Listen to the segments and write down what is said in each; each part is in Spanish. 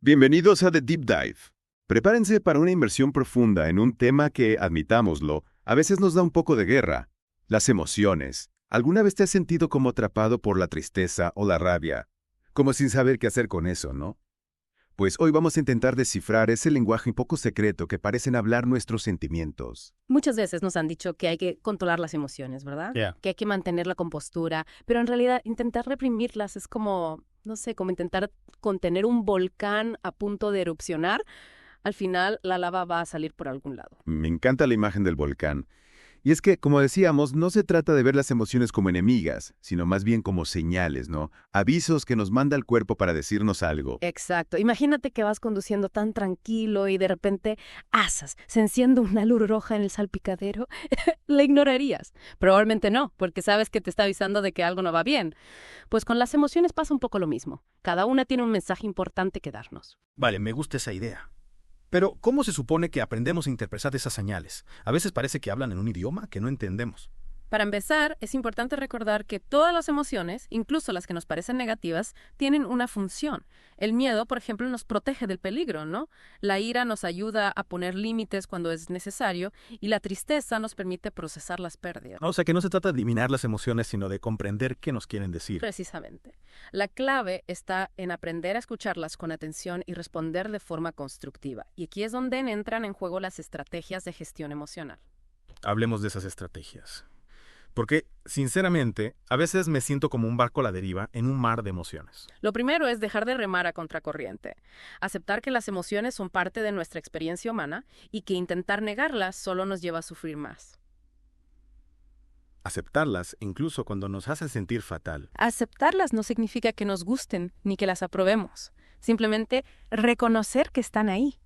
Bienvenidos a The Deep Dive. Prepárense para una inmersión profunda en un tema que, admitámoslo, a veces nos da un poco de guerra: las emociones. ¿Alguna vez te has sentido como atrapado por la tristeza o la rabia? Como sin saber qué hacer con eso, ¿no? Pues hoy vamos a intentar descifrar ese lenguaje un poco secreto que parecen hablar nuestros sentimientos. Muchas veces nos han dicho que hay que controlar las emociones, ¿verdad? Yeah. Que hay que mantener la compostura, pero en realidad intentar reprimirlas es como, no sé, como intentar contener un volcán a punto de erupcionar. Al final, la lava va a salir por algún lado. Me encanta la imagen del volcán. Y es que, como decíamos, no se trata de ver las emociones como enemigas, sino más bien como señales, ¿no? Avisos que nos manda el cuerpo para decirnos algo. Exacto. Imagínate que vas conduciendo tan tranquilo y de repente se enciende una luz roja en el salpicadero. ¿La ignorarías? Probablemente no, porque sabes que te está avisando de que algo no va bien. Pues con las emociones pasa un poco lo mismo. Cada una tiene un mensaje importante que darnos. Vale, me gusta esa idea. Pero, ¿cómo se supone que aprendemos a interpretar esas señales? A veces parece que hablan en un idioma que no entendemos. Para empezar, es importante recordar que todas las emociones, incluso las que nos parecen negativas, tienen una función. El miedo, por ejemplo, nos protege del peligro, ¿no? La ira nos ayuda a poner límites cuando es necesario y la tristeza nos permite procesar las pérdidas. O sea que no se trata de eliminar las emociones, sino de comprender qué nos quieren decir. Precisamente. La clave está en aprender a escucharlas con atención y responder de forma constructiva. Y aquí es donde entran en juego las estrategias de gestión emocional. Hablemos de esas estrategias. Porque, sinceramente, a veces me siento como un barco a la deriva en un mar de emociones. Lo primero es dejar de remar a contracorriente. Aceptar que las emociones son parte de nuestra experiencia humana y que intentar negarlas solo nos lleva a sufrir más. Aceptarlas, incluso cuando nos hacen sentir fatal. Aceptarlas no significa que nos gusten ni que las aprobemos. Simplemente reconocer que están ahí.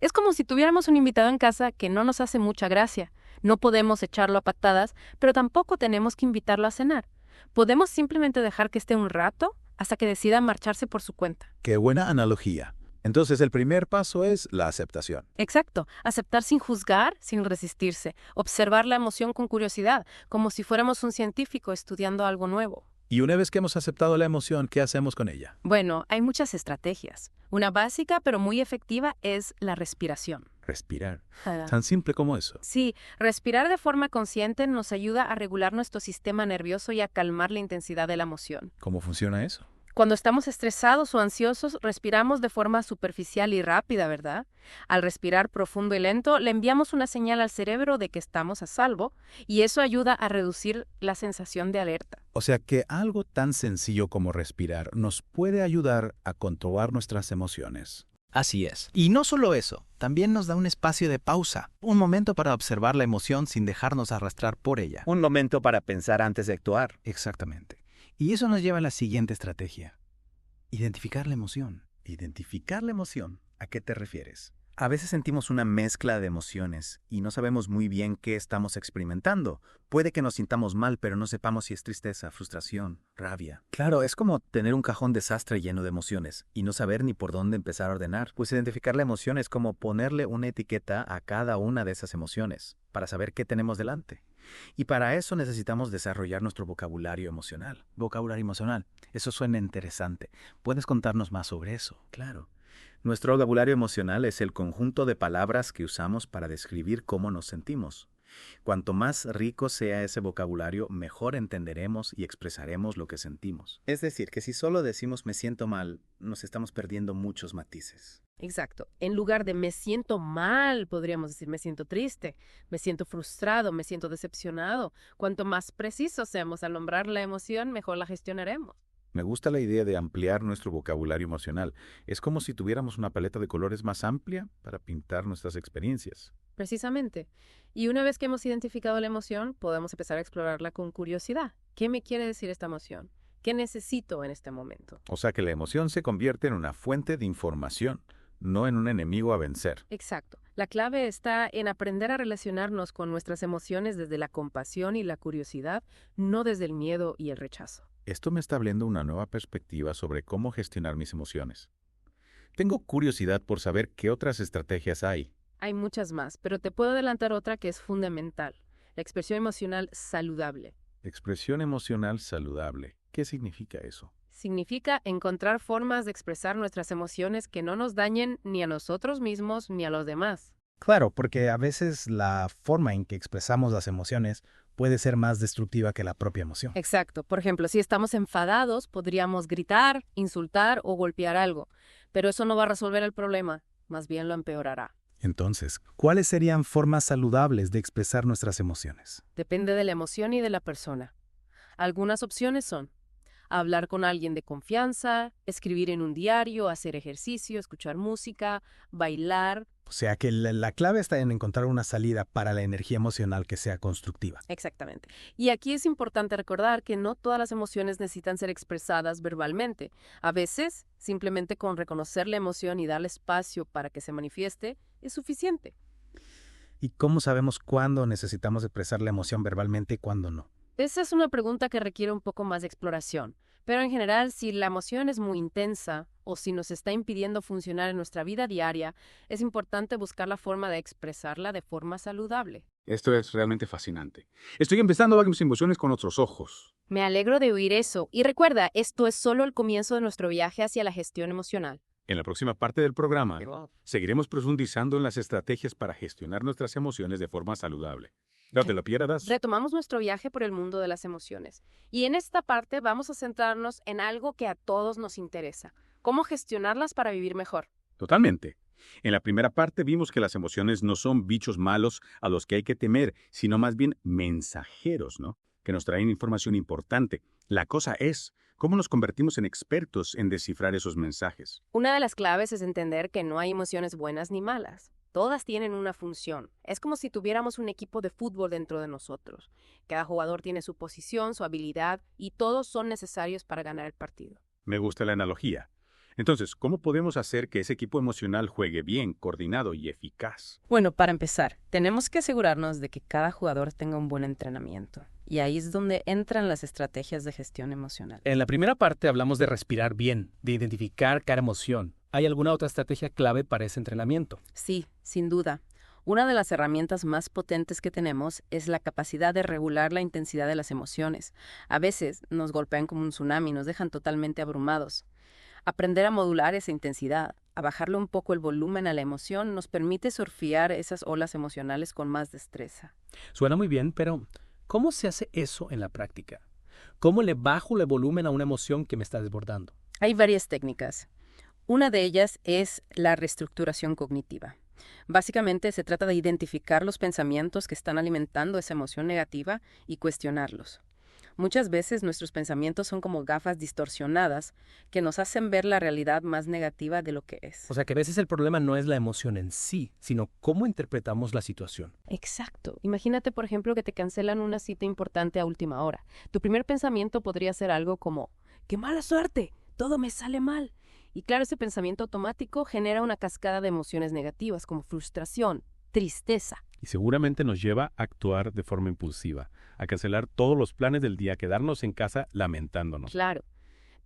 Es como si tuviéramos un invitado en casa que no nos hace mucha gracia. No podemos echarlo a patadas, pero tampoco tenemos que invitarlo a cenar. Podemos simplemente dejar que esté un rato hasta que decida marcharse por su cuenta. Qué buena analogía. Entonces el primer paso es la aceptación. Exacto. Aceptar sin juzgar, sin resistirse. Observar la emoción con curiosidad, como si fuéramos un científico estudiando algo nuevo. Y una vez que hemos aceptado la emoción, ¿qué hacemos con ella? Bueno, hay muchas estrategias. Una básica, pero muy efectiva, es la respiración. Respirar. Tan simple como eso. Sí, respirar de forma consciente nos ayuda a regular nuestro sistema nervioso y a calmar la intensidad de la emoción. ¿Cómo funciona eso? Cuando estamos estresados o ansiosos, respiramos de forma superficial y rápida, ¿verdad? Al respirar profundo y lento, le enviamos una señal al cerebro de que estamos a salvo, y eso ayuda a reducir la sensación de alerta. O sea que algo tan sencillo como respirar nos puede ayudar a controlar nuestras emociones. Así es. Y no solo eso, también nos da un espacio de pausa, un momento para observar la emoción sin dejarnos arrastrar por ella. Un momento para pensar antes de actuar. Exactamente. Y eso nos lleva a la siguiente estrategia. Identificar la emoción. ¿Identificar la emoción? ¿A qué te refieres? A veces sentimos una mezcla de emociones y no sabemos muy bien qué estamos experimentando. Puede que nos sintamos mal, pero no sepamos si es tristeza, frustración, rabia. Claro, es como tener un cajón desastre lleno de emociones y no saber ni por dónde empezar a ordenar. Pues identificar la emoción es como ponerle una etiqueta a cada una de esas emociones para saber qué tenemos delante. Y para eso necesitamos desarrollar nuestro vocabulario emocional. Vocabulario emocional. Eso suena interesante. ¿Puedes contarnos más sobre eso? Claro. Nuestro vocabulario emocional es el conjunto de palabras que usamos para describir cómo nos sentimos. Cuanto más rico sea ese vocabulario, mejor entenderemos y expresaremos lo que sentimos. Es decir, que si solo decimos me siento mal, nos estamos perdiendo muchos matices. Exacto. En lugar de me siento mal, podríamos decir me siento triste, me siento frustrado, me siento decepcionado. Cuanto más precisos seamos al nombrar la emoción, mejor la gestionaremos. Me gusta la idea de ampliar nuestro vocabulario emocional. Es como si tuviéramos una paleta de colores más amplia para pintar nuestras experiencias. Precisamente. Y una vez que hemos identificado la emoción, podemos empezar a explorarla con curiosidad. ¿Qué me quiere decir esta emoción? ¿Qué necesito en este momento? O sea que la emoción se convierte en una fuente de información, no en un enemigo a vencer. Exacto. La clave está en aprender a relacionarnos con nuestras emociones desde la compasión y la curiosidad, no desde el miedo y el rechazo. Esto me está abriendo una nueva perspectiva sobre cómo gestionar mis emociones. Tengo curiosidad por saber qué otras estrategias hay. Hay muchas más, pero te puedo adelantar otra que es fundamental: la expresión emocional saludable. Expresión emocional saludable. ¿Qué significa eso? Significa encontrar formas de expresar nuestras emociones que no nos dañen ni a nosotros mismos ni a los demás. Claro, porque a veces la forma en que expresamos las emociones puede ser más destructiva que la propia emoción. Exacto. Por ejemplo, si estamos enfadados, podríamos gritar, insultar o golpear algo. Pero eso no va a resolver el problema, más bien lo empeorará. Entonces, ¿cuáles serían formas saludables de expresar nuestras emociones? Depende de la emoción y de la persona. Algunas opciones son hablar con alguien de confianza, escribir en un diario, hacer ejercicio, escuchar música, bailar. O sea que la clave está en encontrar una salida para la energía emocional que sea constructiva. Exactamente. Y aquí es importante recordar que no todas las emociones necesitan ser expresadas verbalmente. A veces, simplemente con reconocer la emoción y darle espacio para que se manifieste, es suficiente. ¿Y cómo sabemos cuándo necesitamos expresar la emoción verbalmente y cuándo no? Esa es una pregunta que requiere un poco más de exploración. Pero en general, si la emoción es muy intensa o si nos está impidiendo funcionar en nuestra vida diaria, es importante buscar la forma de expresarla de forma saludable. Esto es realmente fascinante. Estoy empezando a ver mis emociones con otros ojos. Me alegro de oír eso. Y recuerda, esto es solo el comienzo de nuestro viaje hacia la gestión emocional. En la próxima parte del programa, seguiremos profundizando en las estrategias para gestionar nuestras emociones de forma saludable. No te lo pierdas. Retomamos nuestro viaje por el mundo de las emociones. Y en esta parte vamos a centrarnos en algo que a todos nos interesa: cómo gestionarlas para vivir mejor. Totalmente. En la primera parte vimos que las emociones no son bichos malos a los que hay que temer, sino más bien mensajeros, ¿no? Que nos traen información importante. La cosa es, ¿cómo nos convertimos en expertos en descifrar esos mensajes? Una de las claves es entender que no hay emociones buenas ni malas. Todas tienen una función. Es como si tuviéramos un equipo de fútbol dentro de nosotros. Cada jugador tiene su posición, su habilidad, y todos son necesarios para ganar el partido. Me gusta la analogía. Entonces, ¿cómo podemos hacer que ese equipo emocional juegue bien, coordinado y eficaz? Bueno, para empezar, tenemos que asegurarnos de que cada jugador tenga un buen entrenamiento. Y ahí es donde entran las estrategias de gestión emocional. En la primera parte hablamos de respirar bien, de identificar cada emoción. ¿Hay alguna otra estrategia clave para ese entrenamiento? Sí, sin duda. Una de las herramientas más potentes que tenemos es la capacidad de regular la intensidad de las emociones. A veces nos golpean como un tsunami, nos dejan totalmente abrumados. Aprender a modular esa intensidad, a bajarle un poco el volumen a la emoción, nos permite surfear esas olas emocionales con más destreza. Suena muy bien, pero ¿cómo se hace eso en la práctica? ¿Cómo le bajo el volumen a una emoción que me está desbordando? Hay varias técnicas. Una de ellas es la reestructuración cognitiva. Básicamente se trata de identificar los pensamientos que están alimentando esa emoción negativa y cuestionarlos. Muchas veces nuestros pensamientos son como gafas distorsionadas que nos hacen ver la realidad más negativa de lo que es. O sea que a veces el problema no es la emoción en sí, sino cómo interpretamos la situación. Exacto. Imagínate, por ejemplo, que te cancelan una cita importante a última hora. Tu primer pensamiento podría ser algo como: ¡qué mala suerte! Todo me sale mal. Y claro, ese pensamiento automático genera una cascada de emociones negativas como frustración, tristeza. Y seguramente nos lleva a actuar de forma impulsiva, a cancelar todos los planes del día, a quedarnos en casa lamentándonos. Claro.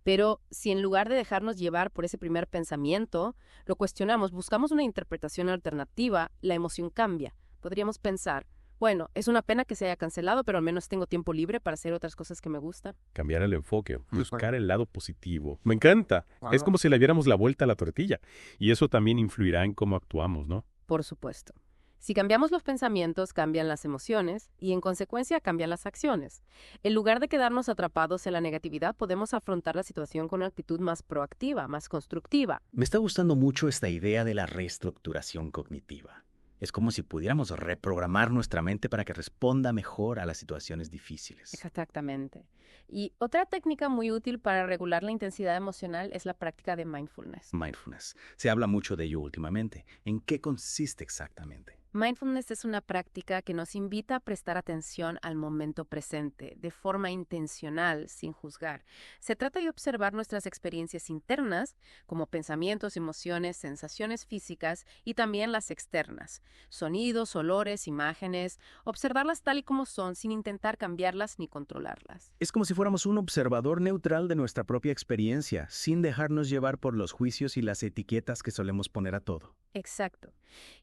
Pero si en lugar de dejarnos llevar por ese primer pensamiento, lo cuestionamos, buscamos una interpretación alternativa, la emoción cambia. Podríamos pensar: bueno, es una pena que se haya cancelado, pero al menos tengo tiempo libre para hacer otras cosas que me gustan. Cambiar el enfoque, buscar el lado positivo. Me encanta. Es como si le diéramos la vuelta a la tortilla. Y eso también influirá en cómo actuamos, ¿no? Por supuesto. Si cambiamos los pensamientos, cambian las emociones y, en consecuencia, cambian las acciones. En lugar de quedarnos atrapados en la negatividad, podemos afrontar la situación con una actitud más proactiva, más constructiva. Me está gustando mucho esta idea de la reestructuración cognitiva. Es como si pudiéramos reprogramar nuestra mente para que responda mejor a las situaciones difíciles. Exactamente. Y otra técnica muy útil para regular la intensidad emocional es la práctica de mindfulness. Mindfulness. Se habla mucho de ello últimamente. ¿En qué consiste exactamente? Mindfulness es una práctica que nos invita a prestar atención al momento presente, de forma intencional, sin juzgar. Se trata de observar nuestras experiencias internas, como pensamientos, emociones, sensaciones físicas, y también las externas, sonidos, olores, imágenes, observarlas tal y como son, sin intentar cambiarlas ni controlarlas. Es como si fuéramos un observador neutral de nuestra propia experiencia, sin dejarnos llevar por los juicios y las etiquetas que solemos poner a todo. Exacto.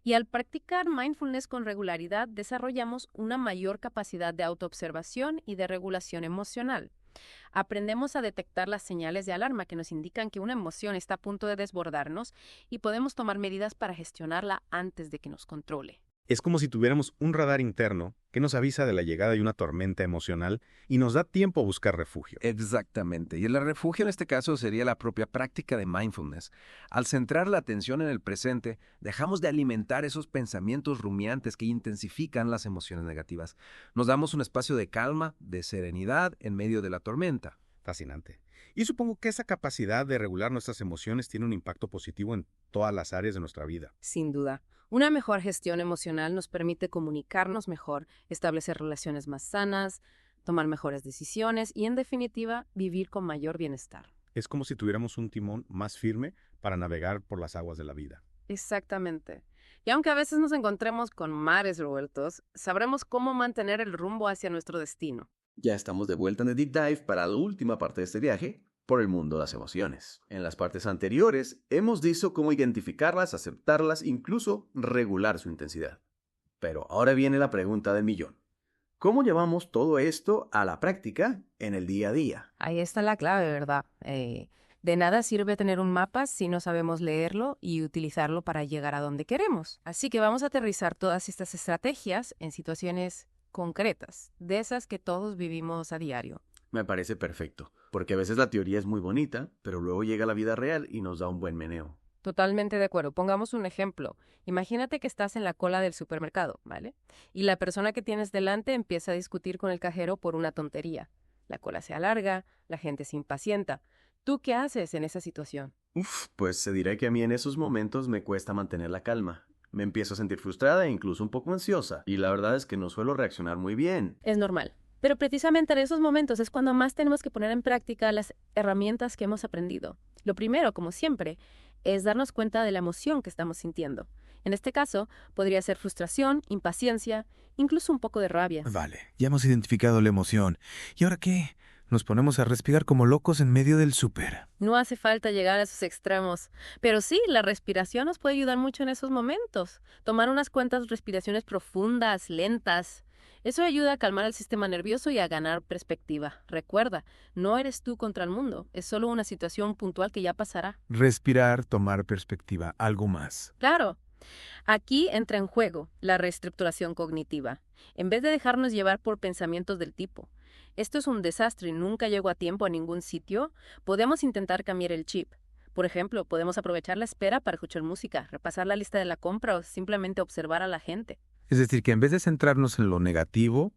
Y al practicar mindfulness con regularidad, desarrollamos una mayor capacidad de autoobservación y de regulación emocional. Aprendemos a detectar las señales de alarma que nos indican que una emoción está a punto de desbordarnos y podemos tomar medidas para gestionarla antes de que nos controle. Es como si tuviéramos un radar interno que nos avisa de la llegada de una tormenta emocional y nos da tiempo a buscar refugio. Exactamente. Y el refugio en este caso sería la propia práctica de mindfulness. Al centrar la atención en el presente, dejamos de alimentar esos pensamientos rumiantes que intensifican las emociones negativas. Nos damos un espacio de calma, de serenidad en medio de la tormenta. Fascinante. Y supongo que esa capacidad de regular nuestras emociones tiene un impacto positivo en todas las áreas de nuestra vida. Sin duda. Una mejor gestión emocional nos permite comunicarnos mejor, establecer relaciones más sanas, tomar mejores decisiones y, en definitiva, vivir con mayor bienestar. Es como si tuviéramos un timón más firme para navegar por las aguas de la vida. Exactamente. Y aunque a veces nos encontremos con mares revueltos, sabremos cómo mantener el rumbo hacia nuestro destino. Ya estamos de vuelta en el Deep Dive para la última parte de este viaje por el mundo de las emociones. En las partes anteriores hemos dicho cómo identificarlas, aceptarlas, incluso regular su intensidad. Pero ahora viene la pregunta del millón. ¿Cómo llevamos todo esto a la práctica en el día a día? Ahí está la clave, ¿verdad? De nada sirve tener un mapa si no sabemos leerlo y utilizarlo para llegar a donde queremos. Así que vamos a aterrizar todas estas estrategias en situaciones concretas, de esas que todos vivimos a diario. Me parece perfecto, porque a veces la teoría es muy bonita, pero luego llega la vida real y nos da un buen meneo. Totalmente de acuerdo. Pongamos un ejemplo. Imagínate que estás en la cola del supermercado, ¿vale? Y la persona que tienes delante empieza a discutir con el cajero por una tontería. La cola se alarga, la gente se impacienta. ¿Tú qué haces en esa situación? Pues se dirá que a mí en esos momentos me cuesta mantener la calma. Me empiezo a sentir frustrada e incluso un poco ansiosa, y la verdad es que no suelo reaccionar muy bien. Es normal. Pero precisamente en esos momentos es cuando más tenemos que poner en práctica las herramientas que hemos aprendido. Lo primero, como siempre, es darnos cuenta de la emoción que estamos sintiendo. En este caso, podría ser frustración, impaciencia, incluso un poco de rabia. Vale, ya hemos identificado la emoción. ¿Y ahora qué? Nos ponemos a respirar como locos en medio del súper. No hace falta llegar a esos extremos. Pero sí, la respiración nos puede ayudar mucho en esos momentos. Tomar unas cuantas respiraciones profundas, lentas. Eso ayuda a calmar el sistema nervioso y a ganar perspectiva. Recuerda, no eres tú contra el mundo, es solo una situación puntual que ya pasará. Respirar, tomar perspectiva, algo más. Claro. Aquí entra en juego la reestructuración cognitiva. En vez de dejarnos llevar por pensamientos del tipo, esto es un desastre y nunca llego a tiempo a ningún sitio, podemos intentar cambiar el chip. Por ejemplo, podemos aprovechar la espera para escuchar música, repasar la lista de la compra o simplemente observar a la gente. Es decir, que en vez de centrarnos en lo negativo,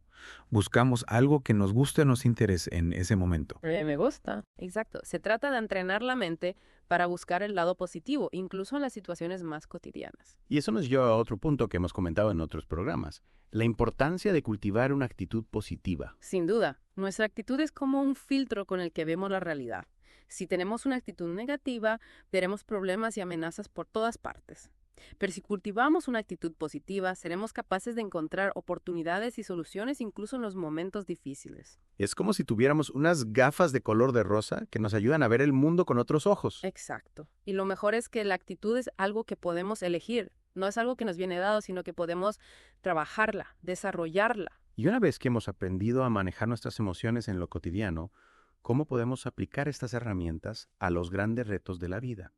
buscamos algo que nos guste o nos interese en ese momento. Me gusta. Exacto. Se trata de entrenar la mente para buscar el lado positivo, incluso en las situaciones más cotidianas. Y eso nos lleva a otro punto que hemos comentado en otros programas, la importancia de cultivar una actitud positiva. Sin duda, nuestra actitud es como un filtro con el que vemos la realidad. Si tenemos una actitud negativa, veremos problemas y amenazas por todas partes. Pero si cultivamos una actitud positiva, seremos capaces de encontrar oportunidades y soluciones incluso en los momentos difíciles. Es como si tuviéramos unas gafas de color de rosa que nos ayudan a ver el mundo con otros ojos. Exacto. Y lo mejor es que la actitud es algo que podemos elegir. No es algo que nos viene dado, sino que podemos trabajarla, desarrollarla. Y una vez que hemos aprendido a manejar nuestras emociones en lo cotidiano, ¿cómo podemos aplicar estas herramientas a los grandes retos de la vida?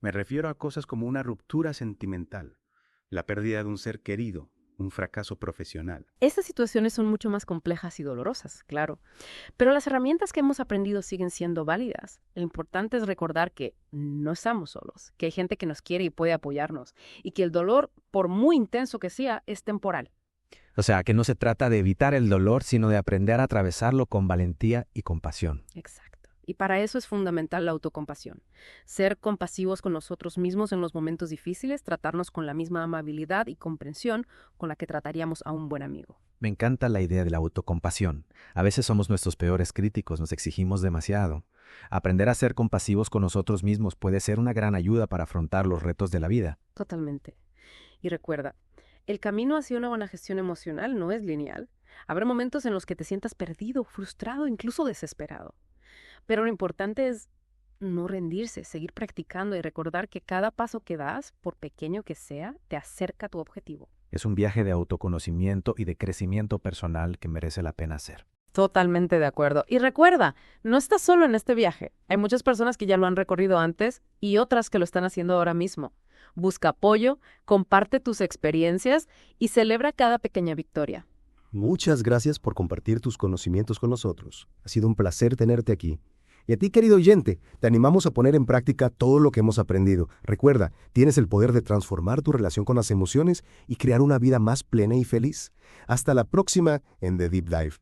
Me refiero a cosas como una ruptura sentimental, la pérdida de un ser querido, un fracaso profesional. Estas situaciones son mucho más complejas y dolorosas, claro. Pero las herramientas que hemos aprendido siguen siendo válidas. Lo importante es recordar que no estamos solos, que hay gente que nos quiere y puede apoyarnos, y que el dolor, por muy intenso que sea, es temporal. O sea, que no se trata de evitar el dolor, sino de aprender a atravesarlo con valentía y compasión. Exacto. Y para eso es fundamental la autocompasión. Ser compasivos con nosotros mismos en los momentos difíciles, tratarnos con la misma amabilidad y comprensión con la que trataríamos a un buen amigo. Me encanta la idea de la autocompasión. A veces somos nuestros peores críticos, nos exigimos demasiado. Aprender a ser compasivos con nosotros mismos puede ser una gran ayuda para afrontar los retos de la vida. Totalmente. Y recuerda, el camino hacia una buena gestión emocional no es lineal. Habrá momentos en los que te sientas perdido, frustrado, incluso desesperado. Pero lo importante es no rendirse, seguir practicando y recordar que cada paso que das, por pequeño que sea, te acerca a tu objetivo. Es un viaje de autoconocimiento y de crecimiento personal que merece la pena hacer. Totalmente de acuerdo. Y recuerda, no estás solo en este viaje. Hay muchas personas que ya lo han recorrido antes y otras que lo están haciendo ahora mismo. Busca apoyo, comparte tus experiencias y celebra cada pequeña victoria. Muchas gracias por compartir tus conocimientos con nosotros. Ha sido un placer tenerte aquí. Y a ti, querido oyente, te animamos a poner en práctica todo lo que hemos aprendido. Recuerda, tienes el poder de transformar tu relación con las emociones y crear una vida más plena y feliz. Hasta la próxima en The Deep Dive.